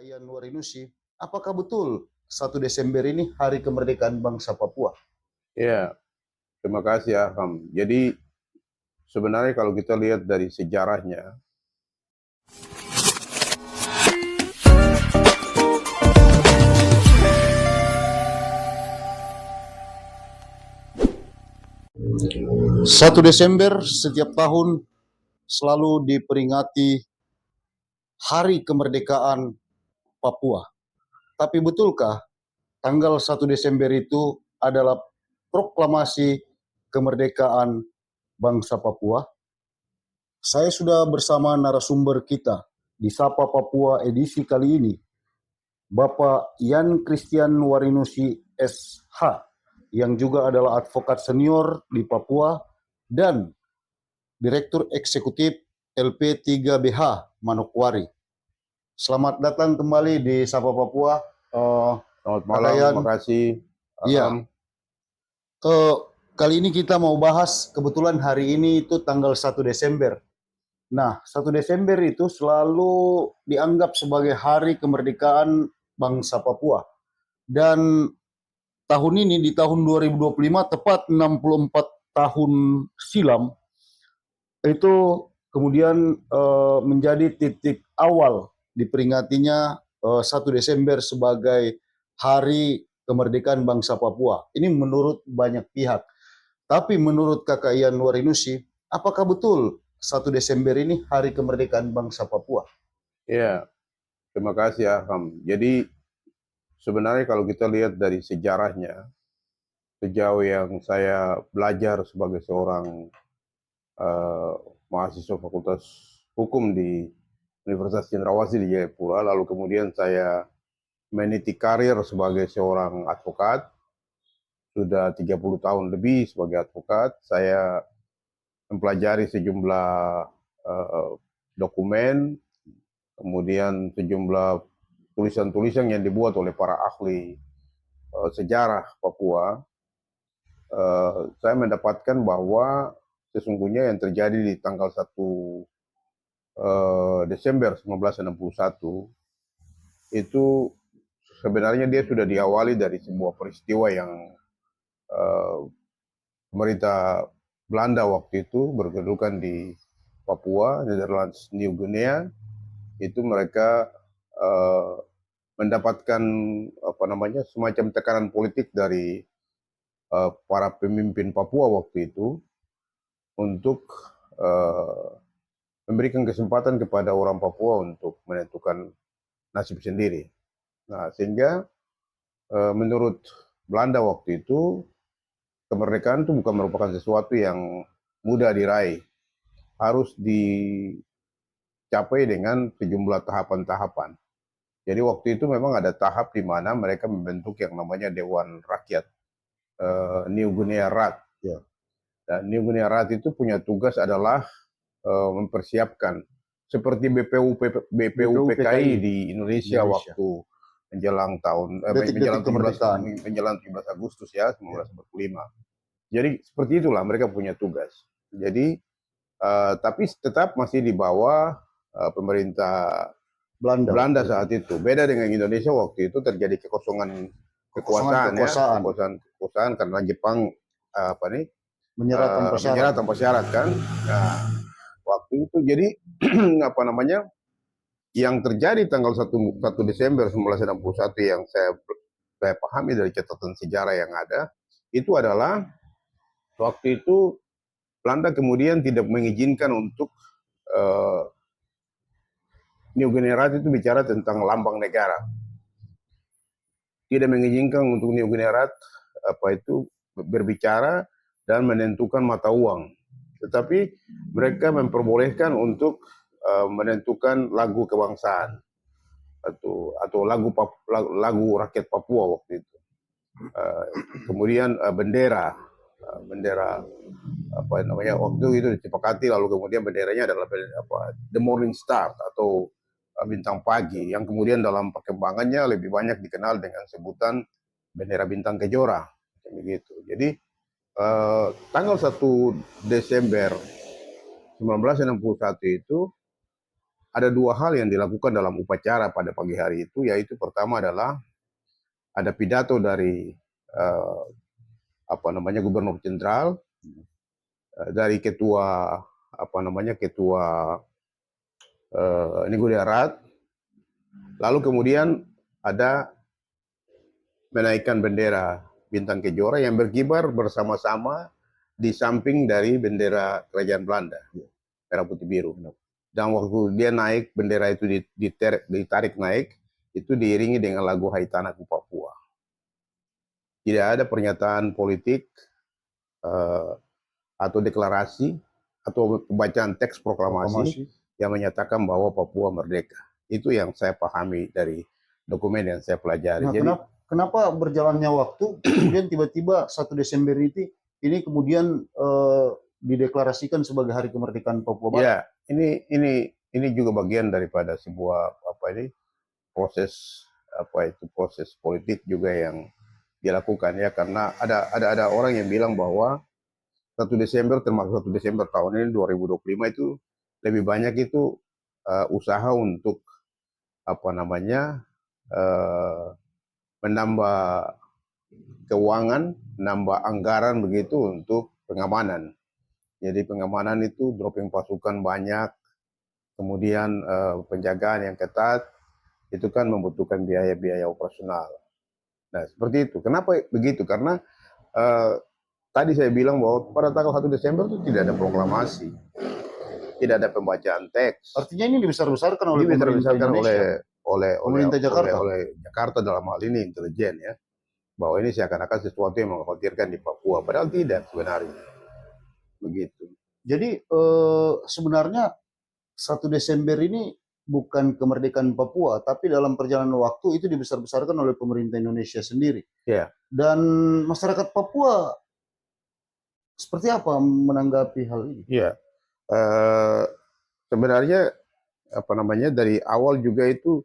Kak Ian Warinusi, apakah betul 1 Desember ini hari kemerdekaan bangsa Papua? Ya, terima kasih Aham. Jadi sebenarnya kalau kita lihat dari sejarahnya, Satu Desember setiap tahun selalu diperingati Hari Kemerdekaan Papua. Tapi betulkah tanggal 1 Desember itu adalah proklamasi kemerdekaan bangsa Papua? Saya sudah bersama narasumber kita di Sapa Papua edisi kali ini, Bapak Ian Christian Warinusi SH, yang juga adalah advokat senior di Papua dan Direktur Eksekutif LP3BH Manokwari. Selamat datang kembali di Sapa Papua. selamat malam, terima kasih Aham. Iya. Kali ini kita mau bahas, kebetulan hari ini itu tanggal 1 Desember. Nah, 1 Desember itu selalu dianggap sebagai hari kemerdekaan bangsa Papua. Dan tahun ini, di tahun 2025, tepat 64 tahun silam, itu kemudian menjadi titik awal diperingatinya 1 Desember sebagai hari kemerdekaan bangsa Papua. Ini menurut banyak pihak. Tapi menurut Kakak Ian Warinusi, apakah betul 1 Desember ini hari kemerdekaan bangsa Papua? Ya, terima kasih Aham. Jadi sebenarnya kalau kita lihat dari sejarahnya, sejauh yang saya belajar sebagai seorang mahasiswa Fakultas Hukum di Universitas Cendrawasih di Jayapura, lalu kemudian saya meniti karir sebagai seorang advokat. Sudah 30 tahun lebih sebagai advokat, saya mempelajari sejumlah dokumen, kemudian sejumlah tulisan-tulisan yang dibuat oleh para ahli sejarah Papua. Saya mendapatkan bahwa sesungguhnya yang terjadi di tanggal 1 Desember 1961 itu sebenarnya dia sudah diawali dari sebuah peristiwa yang pemerintah Belanda waktu itu berkedudukan di Papua, Netherlands, New Guinea. Itu mereka mendapatkan semacam tekanan politik dari para pemimpin Papua waktu itu untuk memberikan kesempatan kepada orang Papua untuk menentukan nasib sendiri. Nah, sehingga menurut Belanda waktu itu, kemerdekaan itu bukan merupakan sesuatu yang mudah diraih, harus dicapai dengan sejumlah tahapan-tahapan. Jadi waktu itu memang ada tahap di mana mereka membentuk yang namanya Dewan Rakyat New Guinea Rat. Ya. Dan New Guinea Rat itu punya tugas adalah mempersiapkan seperti BPUPKI di Indonesia waktu menjelang tahun menjelang 17 Agustus ya 1945. Jadi seperti itulah mereka punya tugas. Jadi tapi tetap masih di bawah pemerintah Belanda saat itu. Beda dengan Indonesia waktu itu terjadi kekosongan kekuasaan karena Jepang menyerah tanpa syarat kan. Nah, waktu itu jadi yang terjadi tanggal 1 Desember 1961 yang saya pahami dari catatan sejarah yang ada, itu adalah waktu itu Belanda kemudian tidak mengizinkan untuk New Guinea Rat itu bicara tentang lambang negara. Tidak mengizinkan untuk New Guinea Rat berbicara dan menentukan mata uang. Tetapi mereka memperbolehkan untuk menentukan lagu kebangsaan atau lagu rakyat Papua waktu itu. Kemudian bendera waktu itu disepakati, lalu kemudian benderanya adalah The Morning Star atau bintang pagi, yang kemudian dalam perkembangannya lebih banyak dikenal dengan sebutan bendera bintang kejora begitu. Jadi tanggal 1 Desember 1961 itu ada dua hal yang dilakukan dalam upacara pada pagi hari itu, yaitu pertama adalah ada pidato dari Gubernur Jenderal, dari ketua ketua Negara, lalu kemudian ada menaikkan bendera Bintang Kejora yang berkibar bersama-sama di samping dari bendera Kerajaan Belanda, merah putih biru. Dan waktu dia naik, bendera itu ditarik naik, itu diiringi dengan lagu Hai Tanahku Papua. Tidak ada pernyataan politik atau deklarasi atau pembacaan teks proklamasi yang menyatakan bahwa Papua merdeka. Itu yang saya pahami dari dokumen yang saya pelajari. Nah, jadi kenapa berjalannya waktu kemudian tiba-tiba 1 Desember ini kemudian dideklarasikan sebagai Hari Kemerdekaan Papua Barat? Ya, ini juga bagian daripada sebuah proses proses politik juga yang dilakukan ya, karena ada orang yang bilang bahwa 1 Desember termasuk 1 Desember tahun ini 2025 itu lebih banyak itu usaha untuk menambah keuangan, menambah anggaran begitu untuk pengamanan. Jadi pengamanan itu dropping pasukan banyak, kemudian penjagaan yang ketat, itu kan membutuhkan biaya-biaya operasional. Nah seperti itu. Kenapa begitu? Karena tadi saya bilang bahwa pada tanggal 1 Desember itu tidak ada proklamasi, tidak ada pembacaan teks. Artinya ini dibesar-besarkan oleh pemerintah Indonesia, pemerintah Jakarta. oleh Jakarta dalam hal ini intelijen ya, bahwa ini seakan-akan sesuatu yang mengkhawatirkan di Papua, padahal tidak sebenarnya. Begitu. Jadi sebenarnya 1 Desember ini bukan kemerdekaan Papua, tapi dalam perjalanan waktu itu dibesar-besarkan oleh pemerintah Indonesia sendiri. Ya. Dan masyarakat Papua seperti apa menanggapi hal ini? Iya. Sebenarnya dari awal juga itu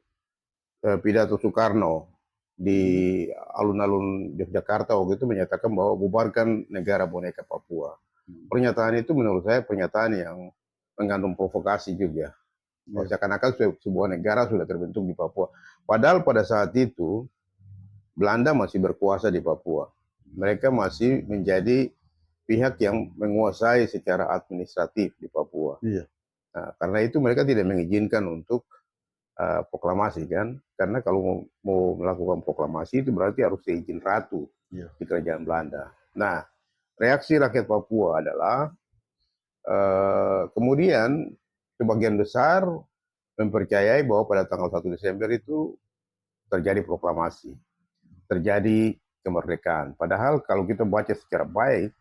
pidato Soekarno di alun-alun Yogyakarta waktu itu menyatakan bahwa bubarkan negara boneka Papua. Pernyataan itu menurut saya pernyataan yang mengandung provokasi juga. Seakan-akan sebuah negara sudah terbentuk di Papua. Padahal pada saat itu Belanda masih berkuasa di Papua. Mereka masih menjadi pihak yang menguasai secara administratif di Papua. Iya. Nah, karena itu mereka tidak mengizinkan untuk proklamasi kan, karena kalau mau melakukan proklamasi itu berarti harus seizin ratu di Kerajaan Belanda. Nah, reaksi rakyat Papua adalah kemudian sebagian besar mempercayai bahwa pada tanggal 1 Desember itu terjadi proklamasi, terjadi kemerdekaan. Padahal kalau kita baca secara baik,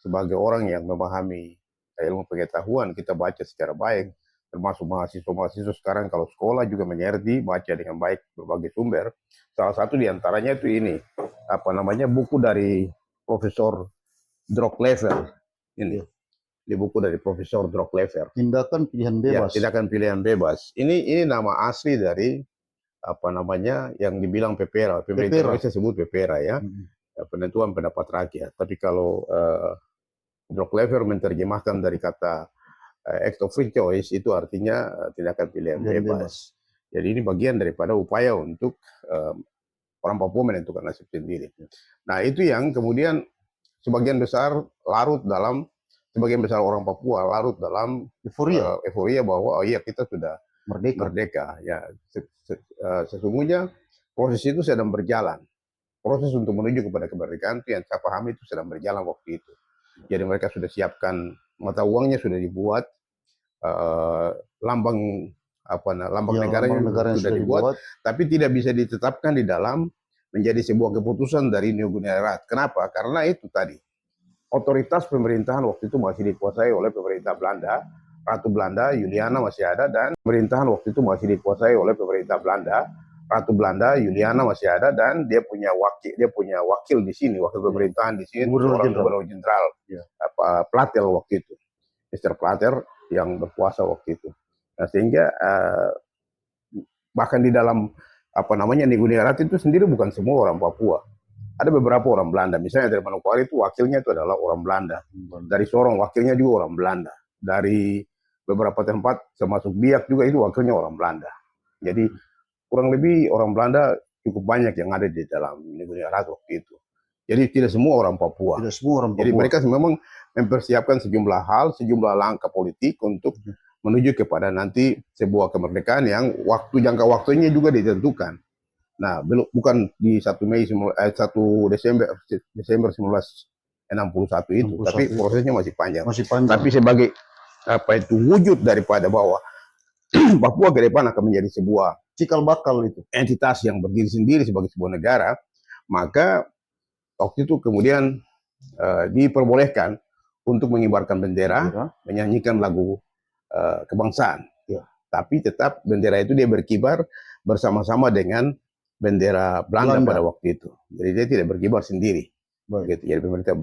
sebagai orang yang memahami ilmu pengetahuan, kita baca secara baik, termasuk mahasiswa-mahasiswa sekarang kalau sekolah juga mengerti, baca dengan baik berbagai sumber. Salah satu diantaranya itu ini, buku dari Profesor Drocklever. Ini buku dari Profesor Drocklever. Tindakan Pilihan Bebas. Ya, Tindakan Pilihan Bebas. Ini nama asli dari yang dibilang PEPERA. Pemerintah Indonesia sebut PEPERA ya. Penentuan pendapat rakyat. Tapi kalau Drocklever menerjemahkan dari kata act of free choice, itu artinya tindakan pilihan bebas. Jadi ini bagian daripada upaya untuk orang Papua menentukan nasib sendiri. Nah itu yang kemudian sebagian besar orang Papua larut dalam euforia bahwa kita sudah merdeka. Ya, sesungguhnya proses itu sedang berjalan. Proses untuk menuju kepada kemerdekaan itu yang saya pahami itu sedang berjalan waktu itu. Jadi mereka sudah siapkan mata uangnya, sudah dibuat, lambang negaranya sudah dibuat, tapi tidak bisa ditetapkan di dalam menjadi sebuah keputusan dari New Guinea. Kenapa? Karena itu tadi otoritas pemerintahan waktu itu masih dikuasai oleh pemerintah Belanda, Ratu Belanda Juliana masih ada, dan pemerintahan waktu itu masih dikuasai oleh pemerintah Belanda. Ratu Belanda Juliana masih ada, dan dia punya wakil di sini, wakil pemerintahan di sini, Gubernur Jenderal Platel waktu itu, Mr. Plater yang berkuasa waktu itu. Nah, sehingga bahkan di dalam Negara itu sendiri bukan semua orang Papua, ada beberapa orang Belanda. Misalnya dari Manokwari itu wakilnya itu adalah orang Belanda, dari Sorong wakilnya juga orang Belanda, dari beberapa tempat termasuk Biak juga itu wakilnya orang Belanda. Jadi kurang lebih orang Belanda cukup banyak yang ada di dalam negeri Arab waktu itu. Jadi tidak semua orang Papua. Tidak semua orang Papua. Jadi mereka memang mempersiapkan sejumlah hal, sejumlah langkah politik untuk menuju kepada nanti sebuah kemerdekaan yang jangka waktunya juga ditentukan. Nah, bukan di 1 Desember 1961 itu, tapi prosesnya masih panjang. Tapi sebagai wujud daripada bahwa Papua ke depan akan menjadi sebuah cikal bakal itu entitas yang berdiri sendiri sebagai sebuah negara, maka waktu itu kemudian diperbolehkan untuk mengibarkan bendera, menyanyikan lagu kebangsaan. Tapi tetap bendera itu dia berkibar bersama-sama dengan bendera Belanda pada waktu itu. Jadi dia tidak berkibar sendiri. Gitu. Jadi pemerintah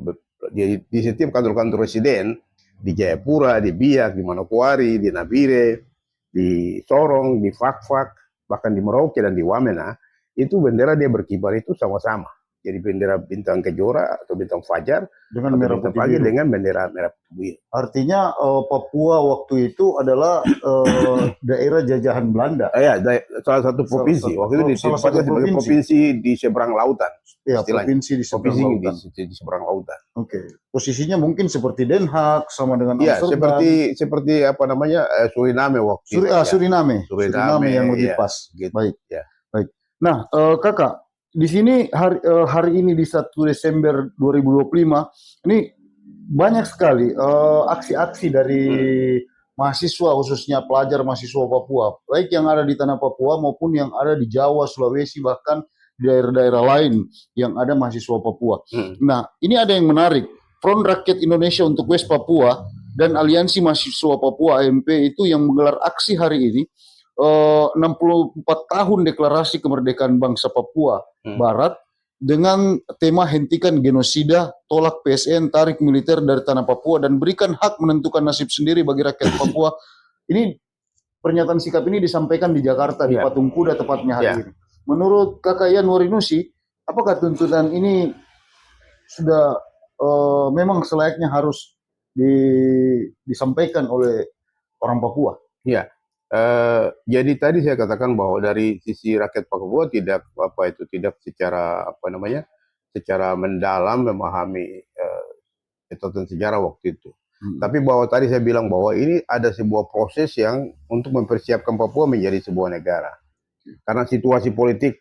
di setiap kantor-kantor residen di Jayapura, di Biak, di Manokwari, di Nabire, di Sorong, di Fakfak, bahkan di Merauke dan di Wamena, itu bendera dia berkibar itu sama-sama. Jadi bendera bintang Kejora atau bintang Fajar dengan merah putih biru, dengan bendera merah putih biru. Artinya Papua waktu itu adalah daerah jajahan Belanda. Salah satu provinsi. Waktu itu ditempatkan sebagai provinsi di seberang lautan. Ya, provinsi di seberang lautan. Di seberang lautan. Oke. Posisinya mungkin seperti Den Haag sama dengan Amsterdam. Seperti apa namanya Suriname waktu itu. Suriname yang lebih pas. Gitu. Baik. Baik. Nah, Kakak, di sini hari ini di 1 Desember 2025 ini banyak sekali aksi-aksi dari mahasiswa, khususnya pelajar mahasiswa Papua, baik yang ada di tanah Papua maupun yang ada di Jawa, Sulawesi, bahkan di daerah-daerah lain yang ada mahasiswa Papua. Nah, ini ada yang menarik. Front Rakyat Indonesia untuk West Papua dan Aliansi Mahasiswa Papua AMP itu yang menggelar aksi hari ini. 64 tahun deklarasi kemerdekaan bangsa Papua Barat dengan tema hentikan genosida, tolak PSN, tarik militer dari tanah Papua dan berikan hak menentukan nasib sendiri bagi rakyat Papua. Ini pernyataan sikap ini disampaikan di Jakarta di Patung Kuda tepatnya hari ini. Menurut Kakak Ian Warinusi, apakah tuntutan ini sudah memang selayaknya harus disampaikan oleh orang Papua? Iya. Jadi tadi saya katakan bahwa dari sisi rakyat Papua tidak secara mendalam memahami catatan sejarah waktu itu. Tapi bahwa tadi saya bilang bahwa ini ada sebuah proses yang untuk mempersiapkan Papua menjadi sebuah negara. Karena situasi politik,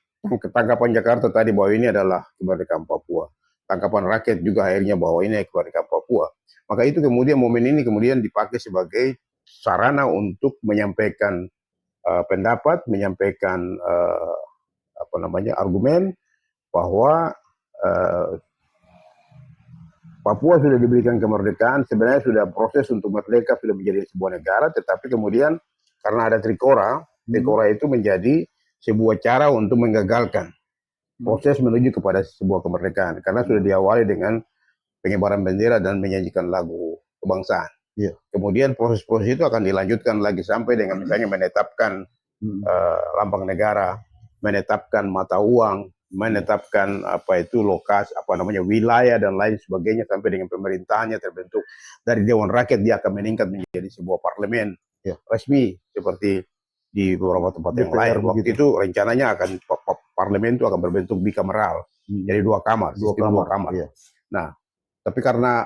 tangkapan Jakarta tadi bahwa ini adalah kemerdekaan Papua. Tangkapan rakyat juga akhirnya bahwa ini kemerdekaan Papua. Maka itu kemudian momen ini kemudian dipakai sebagai sarana untuk menyampaikan pendapat, menyampaikan argumen bahwa Papua sudah diberikan kemerdekaan, sebenarnya sudah proses untuk merdeka, sudah menjadi sebuah negara, tetapi kemudian karena ada Trikora itu menjadi sebuah cara untuk menggagalkan proses menuju kepada sebuah kemerdekaan, karena sudah diawali dengan pengibaran bendera dan menyanyikan lagu kebangsaan. Kemudian proses-proses itu akan dilanjutkan lagi sampai dengan misalnya menetapkan lambang negara, menetapkan mata uang, menetapkan lokasi, wilayah dan lain sebagainya, sampai dengan pemerintahnya terbentuk dari Dewan Rakyat, dia akan meningkat menjadi sebuah parlemen resmi seperti di beberapa tempat yang lain. Waktu itu rencananya akan parlemen itu akan berbentuk bikameral, jadi dua kamar. Nah, tapi karena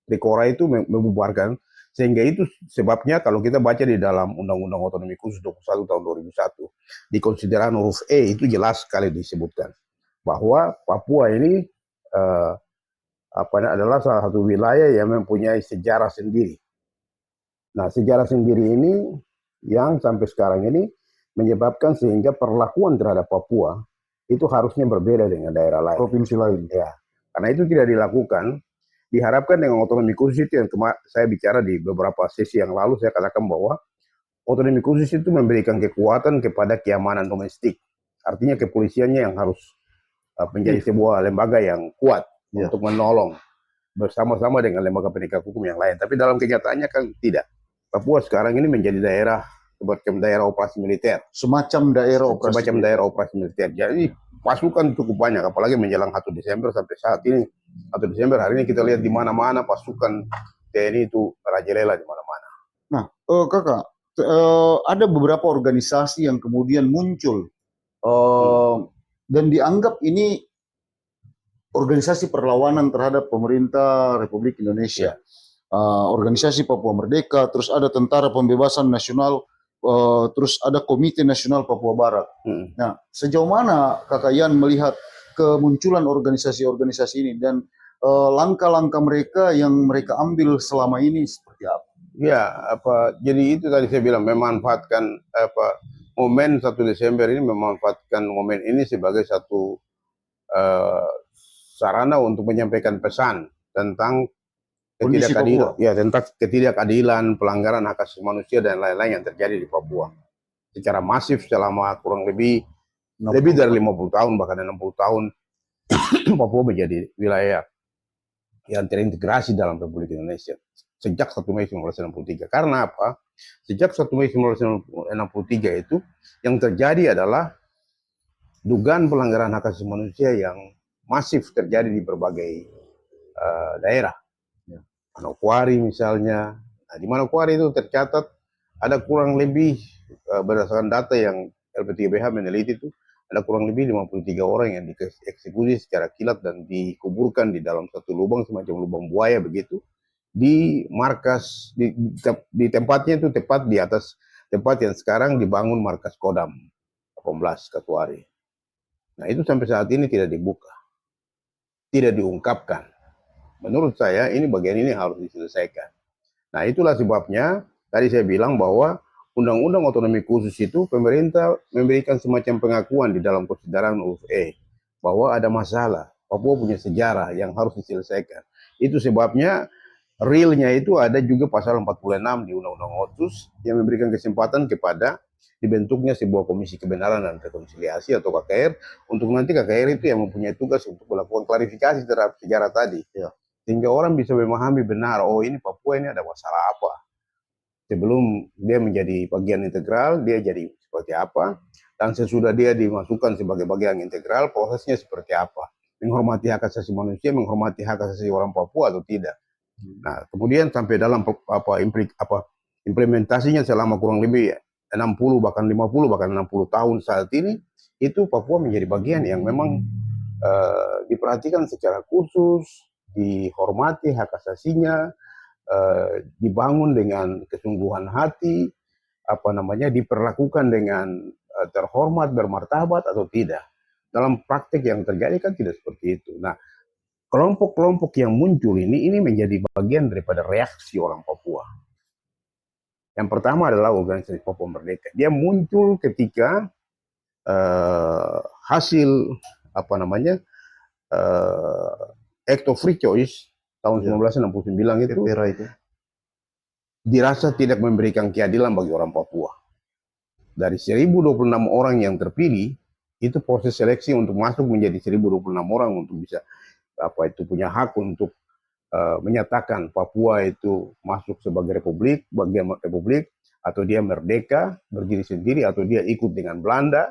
Trikora itu membubarkan, sehingga itu sebabnya kalau kita baca di dalam Undang-Undang Otonomi Khusus 21 tahun 2001 di konsideran huruf E itu jelas sekali disebutkan bahwa Papua ini adalah salah satu wilayah yang mempunyai sejarah sendiri. Nah, sejarah sendiri ini yang sampai sekarang ini menyebabkan sehingga perlakuan terhadap Papua itu harusnya berbeda dengan daerah lain, provinsi lain. Ya, karena itu tidak dilakukan. Diharapkan dengan otonomi khusus itu yang saya bicara di beberapa sesi yang lalu, saya katakan bahwa otonomi khusus itu memberikan kekuatan kepada keamanan domestik. Artinya kepolisiannya yang harus menjadi sebuah lembaga yang kuat untuk menolong bersama-sama dengan lembaga penegak hukum yang lain. Tapi dalam kenyataannya kan tidak. Papua sekarang ini menjadi daerah seperti daerah operasi militer. Semacam daerah operasi militer. Jadi pasukan cukup banyak, apalagi menjelang 1 Desember sampai saat ini. 1 Desember hari ini kita lihat di mana-mana pasukan TNI itu merajalela di mana-mana. Nah, Kakak, ada beberapa organisasi yang kemudian muncul dan dianggap ini organisasi perlawanan terhadap pemerintah Republik Indonesia. Ya. Organisasi Papua Merdeka, terus ada Tentara Pembebasan Nasional, terus ada Komite Nasional Papua Barat. Nah, sejauh mana Kakak Yan melihat kemunculan organisasi-organisasi ini dan langkah-langkah mereka yang mereka ambil selama ini seperti apa? Ya, jadi itu tadi saya bilang memanfaatkan momen 1 Desember ini, memanfaatkan momen ini sebagai satu sarana untuk menyampaikan pesan tentang tentang ketidakadilan, pelanggaran hak asasi manusia dan lain-lain yang terjadi di Papua secara masif selama kurang lebih dari 50 tahun, bahkan 60 tahun. Papua menjadi wilayah yang terintegrasi dalam Republik Indonesia sejak 1 Mei 1963. Karena apa? Sejak 1 Mei 1963 itu yang terjadi adalah dugaan pelanggaran hak asasi manusia yang masif terjadi di berbagai daerah. Manokwari misalnya. Nah, di Manokwari itu tercatat ada kurang lebih berdasarkan data yang LP3BH meneliti itu ada kurang lebih 53 orang yang dieksekusi secara kilat dan dikuburkan di dalam satu lubang semacam lubang buaya begitu di markas di tempatnya itu tepat di atas tempat yang sekarang dibangun markas Kodam 18 Katuari. Nah, itu sampai saat ini tidak dibuka, tidak diungkapkan. Menurut saya ini bagian ini harus diselesaikan. Nah, itulah sebabnya tadi saya bilang bahwa Undang-Undang Otonomi Khusus itu pemerintah memberikan semacam pengakuan di dalam konsideran UFE bahwa ada masalah. Papua punya sejarah yang harus diselesaikan. Itu sebabnya realnya itu ada juga pasal 46 di Undang-Undang Otsus yang memberikan kesempatan kepada dibentuknya sebuah komisi kebenaran dan rekonsiliasi atau KKR untuk nanti KKR itu yang mempunyai tugas untuk melakukan klarifikasi terhadap sejarah tadi. Ya. Sehingga orang bisa memahami benar, oh ini Papua ini ada masalah apa. Sebelum dia menjadi bagian integral, dia jadi seperti apa. Dan sesudah dia dimasukkan sebagai bagian integral, prosesnya seperti apa. Menghormati hak asasi manusia, menghormati hak asasi orang Papua atau tidak. Nah, kemudian sampai dalam implementasinya selama kurang lebih 60 bahkan 50 bahkan 60 tahun saat ini, itu Papua menjadi bagian yang memang diperhatikan secara khusus, dihormati hak asasinya, dibangun dengan kesungguhan hati, diperlakukan dengan terhormat, bermartabat atau tidak. Dalam praktik yang terjadi kan tidak seperti itu. Nah, kelompok-kelompok yang muncul ini menjadi bagian daripada reaksi orang Papua. Yang pertama adalah organisasi Papua Merdeka. Dia muncul ketika hasil Act of Free Choice tahun 1969 itu dirasa tidak memberikan keadilan bagi orang Papua. Dari 1026 orang yang terpilih, itu proses seleksi untuk masuk menjadi 1026 orang untuk bisa punya hak untuk menyatakan Papua itu masuk sebagai republik, bagian republik, atau dia merdeka, berdiri sendiri, atau dia ikut dengan Belanda.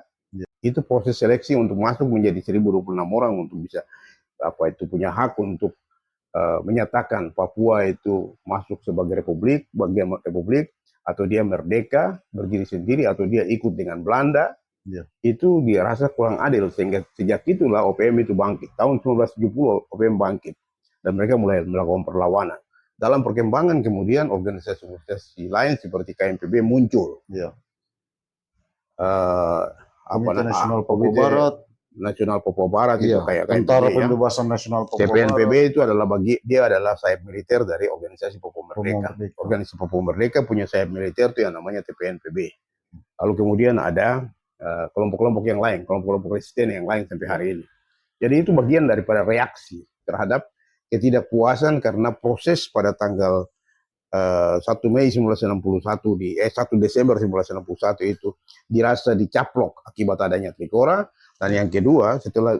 Itu proses seleksi untuk masuk menjadi 1026 orang untuk bisa punya hak untuk menyatakan Papua itu masuk sebagai republik, bagian republik, atau dia merdeka, berdiri sendiri, atau dia ikut dengan Belanda. Itu dirasa kurang adil, sehingga sejak itulah OPM itu bangkit. Tahun 1970 OPM bangkit dan mereka mulai melakukan perlawanan. Dalam perkembangan kemudian organisasi-organisasi lain seperti KMPB muncul. Komite Nasional Papua Barat, Nasional Papua Barat itu kayak Tentara Pembebasan Nasional Papua TPNPB Barat. itu adalah dia adalah sayap militer dari organisasi Papua Merdeka. Organisasi Papua Merdeka punya sayap militer itu yang namanya TPNPB. Lalu kemudian ada kelompok-kelompok yang lain, kelompok-kelompok resisten yang lain sampai hari ini. Jadi itu bagian daripada reaksi terhadap ketidakpuasan karena proses pada tanggal 1 Mei 1961 1 Desember 1961 itu dirasa dicaplok akibat adanya Trikora, dan yang kedua setelah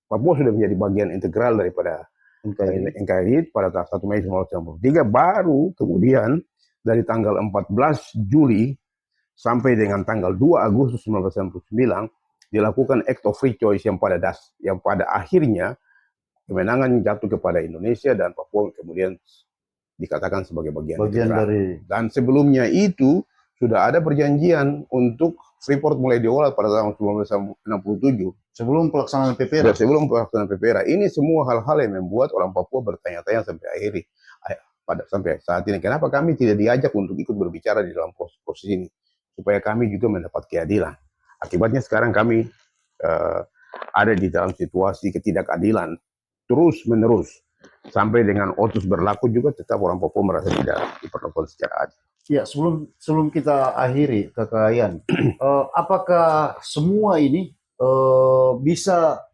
Papua sudah menjadi bagian integral daripada NKRI pada tanggal 1 Mei 1963, baru kemudian dari tanggal 14 Juli sampai dengan tanggal 2 Agustus 1969 dilakukan Act of Free Choice yang pada akhirnya kemenangan jatuh kepada Indonesia dan Papua kemudian dikatakan sebagai bagian dari. Dan sebelumnya itu sudah ada perjanjian untuk Freeport mulai diolah pada tahun 1967. Sebelum pelaksanaan PPRA. Sebelum pelaksanaan PPRA. Ini semua hal-hal yang membuat orang Papua bertanya-tanya sampai saat ini. Kenapa kami tidak diajak untuk ikut berbicara di dalam proses ini? Supaya kami juga mendapat keadilan. Akibatnya sekarang kami ada di dalam situasi ketidakadilan terus-menerus. Sampai dengan OTUS berlaku juga tetap orang Papua merasa tidak diperlakukan secara adil. Ya, sebelum kita akhiri, Kakak Yan, apakah semua ini bisa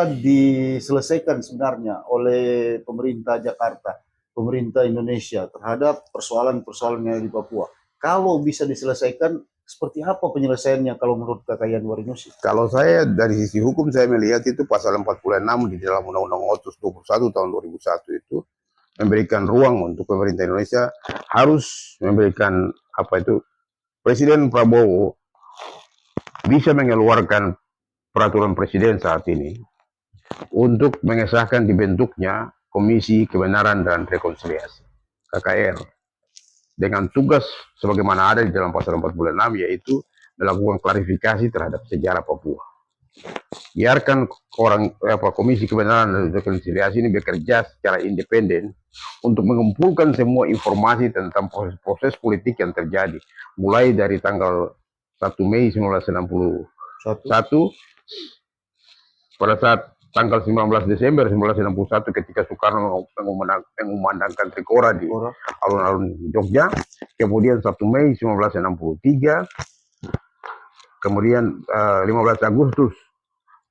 diselesaikan sebenarnya oleh pemerintah Jakarta, pemerintah Indonesia terhadap persoalan-persoalan yang ada di Papua? Kalau bisa diselesaikan, seperti apa penyelesaiannya kalau menurut Kakak Yan Warinussi? Kalau saya dari sisi hukum saya melihat itu pasal 46 di dalam Undang-Undang OTUS 21 tahun 2001 itu memberikan ruang untuk pemerintah Indonesia harus memberikan Presiden Prabowo bisa mengeluarkan peraturan presiden saat ini untuk mengesahkan dibentuknya Komisi Kebenaran dan Rekonsiliasi KKR dengan tugas sebagaimana ada di dalam pasal 46 yaitu melakukan klarifikasi terhadap sejarah Papua. Biarkan Komisi Kebenaran dan Rekonsiliasi ini bekerja secara independen untuk mengumpulkan semua informasi tentang proses politik yang terjadi mulai dari tanggal 1 Mei 1961 pada saat tanggal 19 Desember 1961 ketika Soekarno mengumandangkan Trikora di alun-alun Jogja, kemudian 1 Mei 1963, kemudian 15 Agustus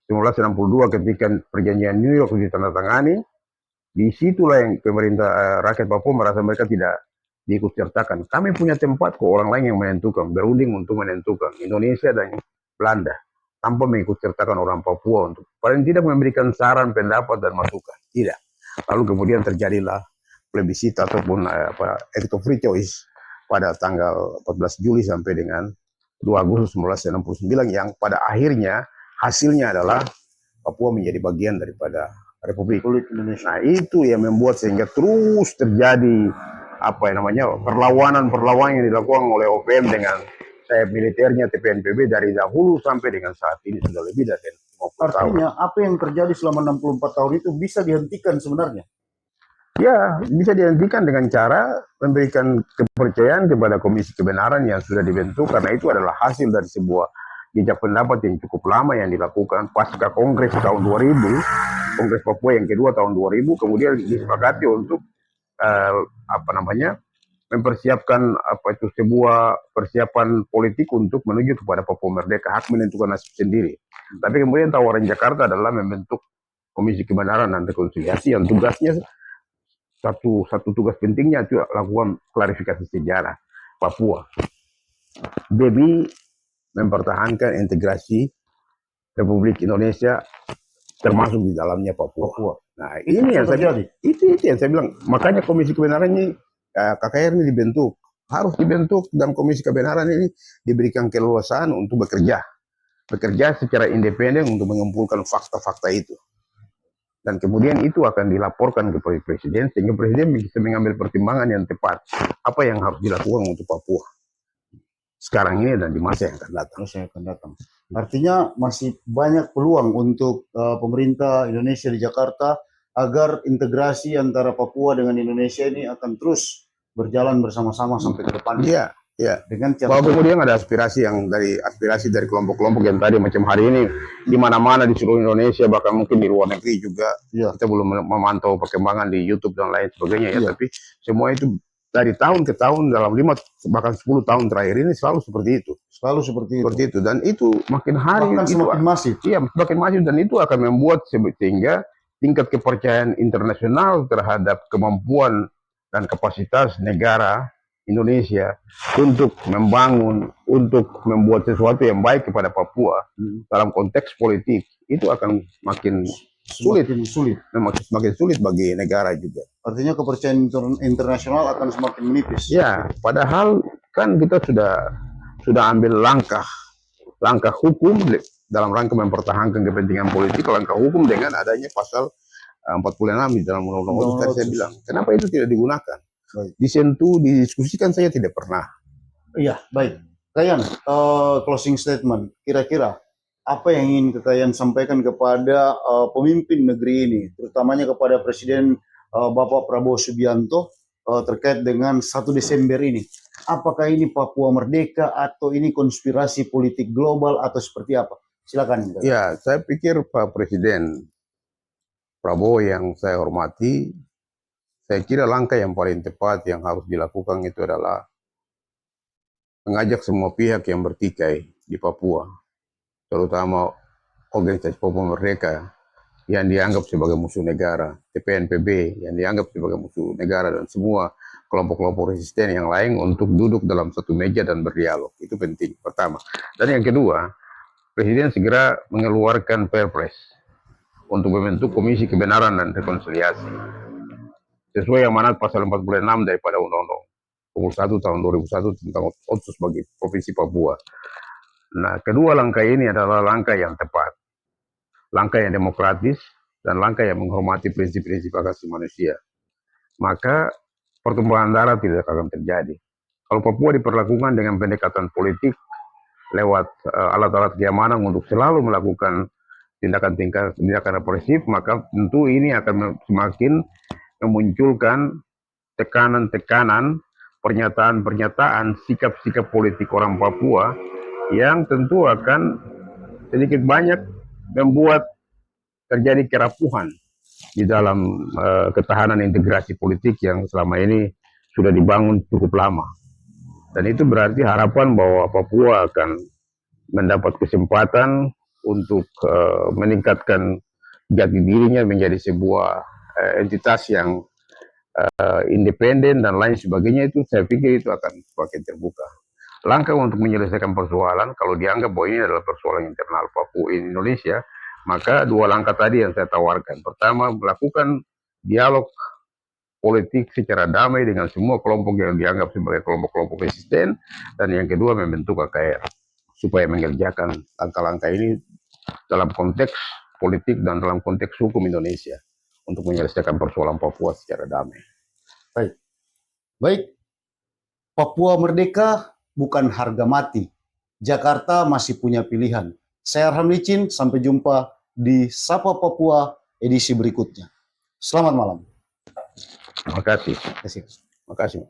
1962 ketika perjanjian New York ditandatangani. Disitulah yang pemerintah rakyat Papua merasa mereka tidak diikut sertakan. Kami punya tempat kok, orang lain yang menentukan, berunding untuk menentukan, Indonesia dan Belanda, tanpa mengikut sertakan orang Papua untuk paling tidak memberikan saran, pendapat dan masukan. Tidak. Lalu kemudian terjadilah plebiscita ataupun act of free choice pada tanggal 14 Juli sampai dengan 2 Agustus 1969 yang pada akhirnya hasilnya adalah Papua menjadi bagian daripada Republik Indonesia. Nah, itu yang membuat sehingga terus terjadi perlawanan yang dilakukan oleh OPM dengan sayap militernya TPNPB dari dahulu sampai dengan saat ini sudah lebih dari 50 tahun. Artinya apa yang terjadi selama 64 tahun itu bisa dihentikan sebenarnya? Ya, bisa dihentikan dengan cara memberikan kepercayaan kepada Komisi Kebenaran yang sudah dibentuk, karena itu adalah hasil dari sebuah jejak pendapat yang cukup lama yang dilakukan pasca Kongres tahun 2000, Kongres Papua yang kedua tahun 2000, kemudian disepakati untuk mempersiapkan sebuah persiapan politik untuk menuju kepada Papua merdeka, hak menentukan nasib sendiri. Tapi kemudian tawaran Jakarta adalah membentuk Komisi Kebenaran dan Rekonsiliasi yang tugasnya satu tugas pentingnya itu lakukan klarifikasi sejarah Papua demi mempertahankan integrasi Republik Indonesia termasuk di dalamnya Papua. Nah, ini yang saya bilang. Makanya Komisi Kebenaran ini KKR ini dibentuk, harus dibentuk, dan Komisi Kebenaran ini diberikan keleluasaan untuk bekerja secara independen untuk mengumpulkan fakta-fakta itu. Dan kemudian itu akan dilaporkan kepada Presiden sehingga Presiden bisa mengambil pertimbangan yang tepat apa yang harus dilakukan untuk Papua sekarang ini dan di masa yang akan datang. Artinya masih banyak peluang untuk pemerintah Indonesia di Jakarta agar integrasi antara Papua dengan Indonesia ini akan terus berjalan bersama-sama sampai ke depan. Iya. Dengan bahwa kemudian ada aspirasi dari kelompok-kelompok yang tadi macam hari ini di mana-mana di seluruh Indonesia, bahkan mungkin di luar negeri juga. Kita belum memantau perkembangan di YouTube dan lain sebagainya tapi semua itu dari tahun ke tahun dalam 5 bahkan 10 tahun terakhir ini selalu seperti itu. Dan itu makin hari bahkan semakin masif. Iya, semakin masif, dan itu akan membuat sehingga tingkat kepercayaan internasional terhadap kemampuan dan kapasitas negara Indonesia untuk membangun, untuk membuat sesuatu yang baik kepada Papua dalam konteks politik itu akan makin semakin sulit bagi negara juga. Artinya kepercayaan internasional akan semakin menipis. Ya, padahal kan kita sudah ambil langkah hukum dalam rangka mempertahankan kepentingan politik, langkah hukum dengan adanya pasal 46 di dalam undang-undang otsus tadi saya Otsus. bilang. Kenapa itu tidak digunakan? Baik. Disentuh, didiskusikan saya tidak pernah. Iya, baik. Kayan, closing statement. Kira-kira apa yang ingin Kekayan sampaikan kepada pemimpin negeri ini, terutamanya kepada Presiden Bapak Prabowo Subianto terkait dengan 1 Desember ini? Apakah ini Papua Merdeka atau ini konspirasi politik global atau seperti apa? Silakan. Ya, saya pikir Pak Presiden Prabowo yang saya hormati, saya kira langkah yang paling tepat yang harus dilakukan itu adalah mengajak semua pihak yang bertikai di Papua, terutama organisasi Papua Merdeka yang dianggap sebagai musuh negara, TPNPB yang dianggap sebagai musuh negara, dan semua kelompok-kelompok resisten yang lain untuk duduk dalam satu meja dan berdialog. Itu penting, pertama. Dan yang kedua, Presiden segera mengeluarkan Perpres untuk membentuk Komisi Kebenaran dan Rekonsiliasi sesuai amanat pasal 46 daripada Undang-Undang 21 tahun 2001 tentang otsus bagi Provinsi Papua. Nah, kedua langkah ini adalah langkah yang tepat, langkah yang demokratis, dan langkah yang menghormati prinsip-prinsip hak asasi manusia. Maka pertumpahan darah tidak akan terjadi. Kalau Papua diperlakukan dengan pendekatan politik lewat alat-alat keamanan untuk selalu melakukan tindakan represif, maka tentu ini akan semakin memunculkan tekanan-tekanan, pernyataan-pernyataan, sikap-sikap politik orang Papua yang tentu akan sedikit banyak membuat terjadi kerapuhan di dalam ketahanan integrasi politik yang selama ini sudah dibangun cukup lama. Dan itu berarti harapan bahwa Papua akan mendapat kesempatan untuk meningkatkan jati dirinya menjadi sebuah entitas yang independen dan lain sebagainya, itu saya pikir itu akan semakin terbuka. Langkah untuk menyelesaikan persoalan, kalau dianggap bahwa ini adalah persoalan internal Papua Indonesia, maka dua langkah tadi yang saya tawarkan. Pertama, melakukan dialog politik secara damai dengan semua kelompok yang dianggap sebagai kelompok-kelompok resisten, dan yang kedua membentuk KKR supaya mengerjakan langkah-langkah ini dalam konteks politik dan dalam konteks hukum Indonesia untuk menyelesaikan persoalan Papua secara damai. Baik, Papua Merdeka bukan harga mati. Jakarta masih punya pilihan. Saya Arham Licin, sampai jumpa di Sapa Papua edisi berikutnya. Selamat malam. Terima kasih. Terima kasih. Terima kasih.